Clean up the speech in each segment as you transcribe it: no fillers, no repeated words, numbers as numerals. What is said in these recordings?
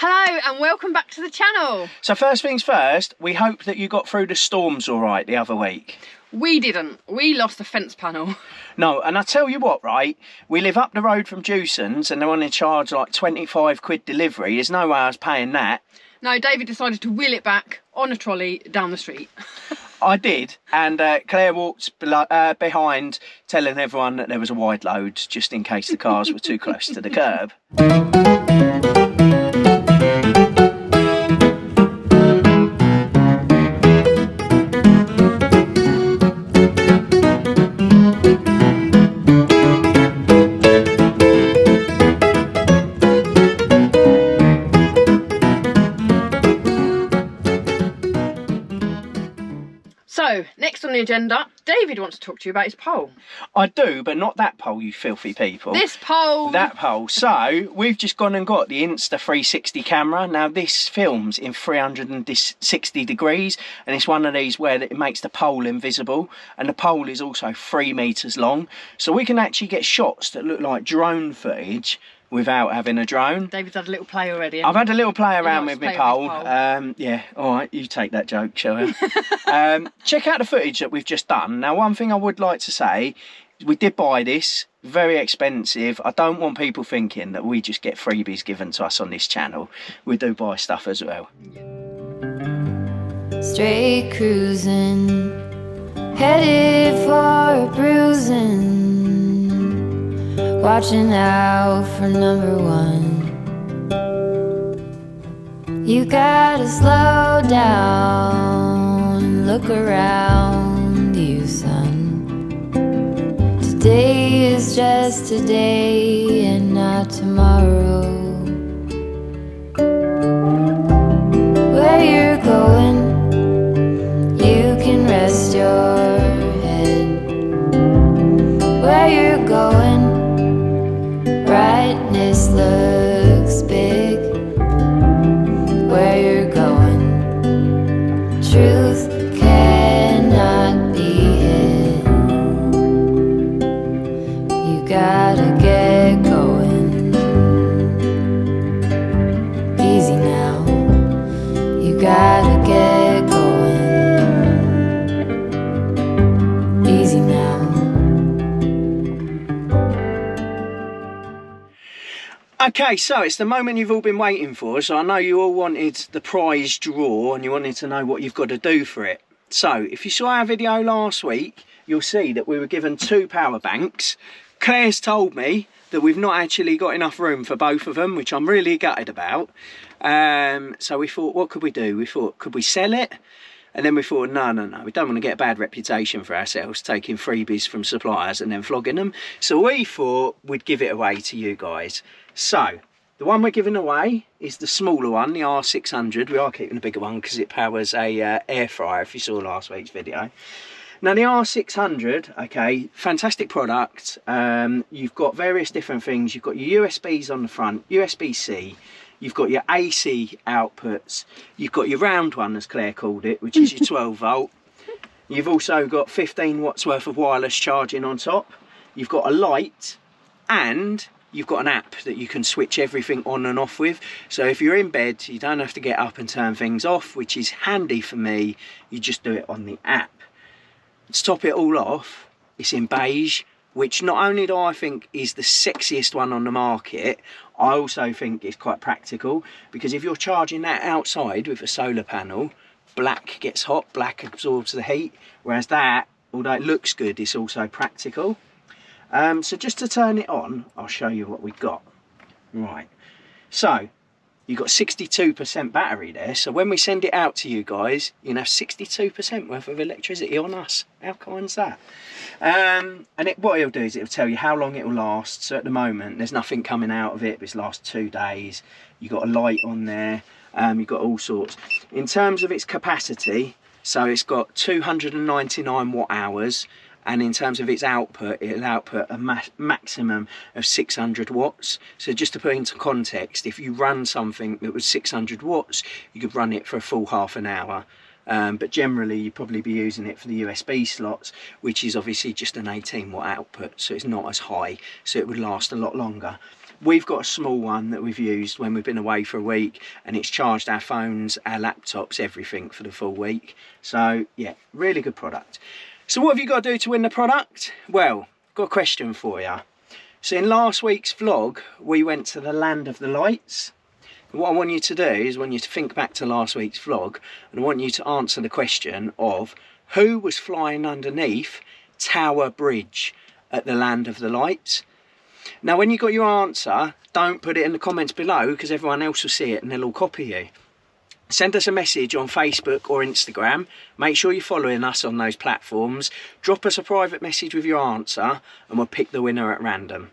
Hello and welcome back to the channel. So first things first, we hope that you got through the storms all right the other week. We didn't. We lost a fence panel. No, and I tell you what, right, we live up the road from Jewson's and they're on a charge like 25 quid delivery. There's no way I was paying that. No, David decided to wheel it back on a trolley down the street. I did, and Claire walked behind telling everyone that there was a wide load just in case the cars were too close to the curb. So, next on the agenda, David wants to talk to you about his pole. I do, but not that pole, you filthy people. This pole! That pole. So, we've just gone and got the Insta360 camera. Now, this films in 360 degrees, and it's one of these where it makes the pole invisible, and the pole is also 3 meters long. So we can actually get shots that look like drone footage without having a drone. David's had a little play already. I've had a little play around with my pole. pole. Yeah, all right, you take that joke, shall you? Check out the footage that we've just done. Now, one thing I would like to say, we did buy this, very expensive. I don't want people thinking that we just get freebies given to us on this channel. We do buy stuff as well. Straight cruising, headed for a bruising. Watching out for #1. You gotta slow down and look around you, son. Today is just today and not tomorrow. Where you're going, you can rest your head. Where you're going, brightness looks big. Where you're going, truth cannot be hid. You gotta get going. Easy now. You gotta get going. Easy now. Okay, so it's the moment you've all been waiting for. So I know you all wanted the prize draw and you wanted to know what you've got to do for it. So if you saw our video last week, you'll see that we were given 2 power banks. Claire's told me that we've not actually got enough room for both of them, which I'm really gutted about. So we thought, what could we do? We thought, could we sell it? And then we thought, no, we don't want to get a bad reputation for ourselves, taking freebies from suppliers and then flogging them. So we thought we'd give it away to you guys. So, the one we're giving away is the smaller one, the R600. We are keeping the bigger one because it powers a air fryer, if you saw last week's video. Now, the R600, okay, fantastic product. You've got various different things. You've got your USBs on the front, USB-C. You've got your AC outputs. You've got your round one, as Claire called it, which is your 12 volt. You've also got 15 watts worth of wireless charging on top. You've got a light, and you've got an app that you can switch everything on and off with. So if you're in bed, you don't have to get up and turn things off, which is handy for me. You just do it on the app. To top it all off, it's in beige, which not only do I think is the sexiest one on the market, I also think it's quite practical, because if you're charging that outside with a solar panel, black gets hot, black absorbs the heat, whereas that, although it looks good, it's also practical. So just to turn it on, I'll show you what we've got. Right, so you've got 62% battery there, so when we send it out to you guys, you have 62% worth of electricity on us. How kind's that? And what it'll do is it'll tell you how long it will last. So at the moment, there's nothing coming out of it. It's last 2 days. You've got a light on there. You've got all sorts. In terms of its capacity, so it's got 299 watt hours. And in terms of its output, it'll output a maximum of 600 watts. So just to put into context, if you run something that was 600 watts, you could run it for a full half an hour. But generally you'd probably be using it for the USB slots, which is obviously just an 18 watt output, so it's not as high, so it would last a lot longer. We've got a small one that we've used when we've been away for a week, and it's charged our phones, our laptops, everything for the full week. So yeah, really good product. So what have you got to do to win the product? Well, got a question for you. So in last week's vlog, we went to the Land of the Lights. What I want you to do is I want you to think back to last week's vlog, and I want you to answer the question of who was flying underneath Tower Bridge at the Land of the Lights. Now when you got your answer, don't put it in the comments below, because everyone else will see it and they'll all copy you. Send us a message on Facebook or Instagram. Make sure you're following us on those platforms. Drop us a private message with your answer and we'll pick the winner at random.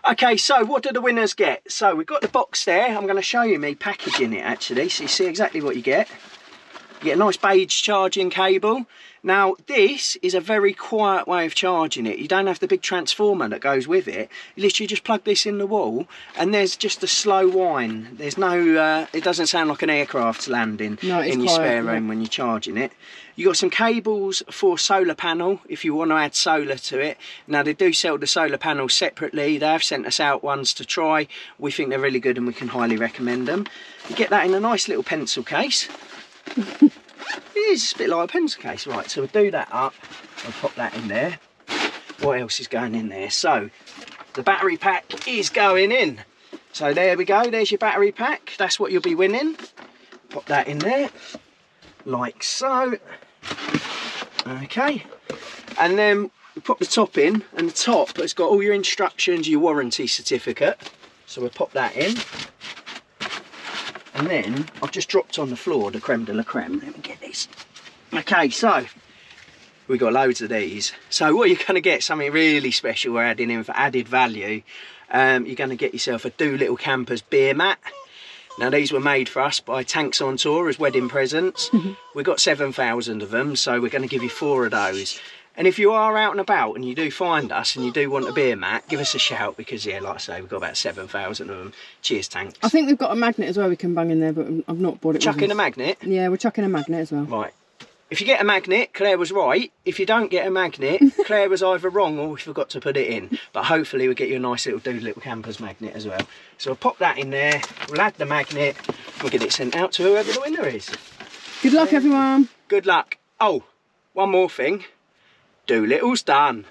Okay, so what do the winners get? So we've got the box there. I'm going to show you me packaging it actually, so you see exactly what you get. You get a nice beige charging cable. Now this is a very quiet way of charging it. You don't have the big transformer that goes with it. You literally just plug this in the wall and there's just a slow whine. There's no, it doesn't sound like an aircraft's landing in your spare room when you're charging it. You got some cables for solar panel if you want to add solar to it. Now they do sell the solar panels separately. They have sent us out ones to try. We think they're really good and we can highly recommend them. You get that in a nice little pencil case. It is a bit like a pencil case. Right, so we'll do that up. I'll pop that in there. What else is going in there? So the battery pack is going in. So there we go, there's your battery pack. That's what you'll be winning. Pop that in there like so. Okay, and then we pop the top in, and the top has got all your instructions, your warranty certificate. So we'll pop that in. And then I've just dropped on the floor the creme de la creme. Let me get this. Okay, so we've got loads of these. So what you're going to get, something really special we're adding in for added value. You're going to get yourself a Dolittle Campers beer mat. Now these were made for us by Tanks on Tour as wedding presents. We've got 7,000 of them, so we're going to give you 4 of those. And if you are out and about and you do find us and you do want a beer mat, give us a shout, because yeah, like I say, we've got about 7,000 of them. Cheers, Tanks. I think we've got a magnet as well we can bang in there, but I've not bought it. Chucking a magnet? Yeah, we're chucking a magnet as well. Right. If you get a magnet, Claire was right. If you don't get a magnet, Claire was either wrong or we forgot to put it in. But hopefully we'll get you a nice little Dolittle Campers magnet as well. So we'll pop that in there, we'll add the magnet, we'll get it sent out to whoever the winner is. Good luck, everyone. Good luck. Oh, one more thing. Dolittle's done.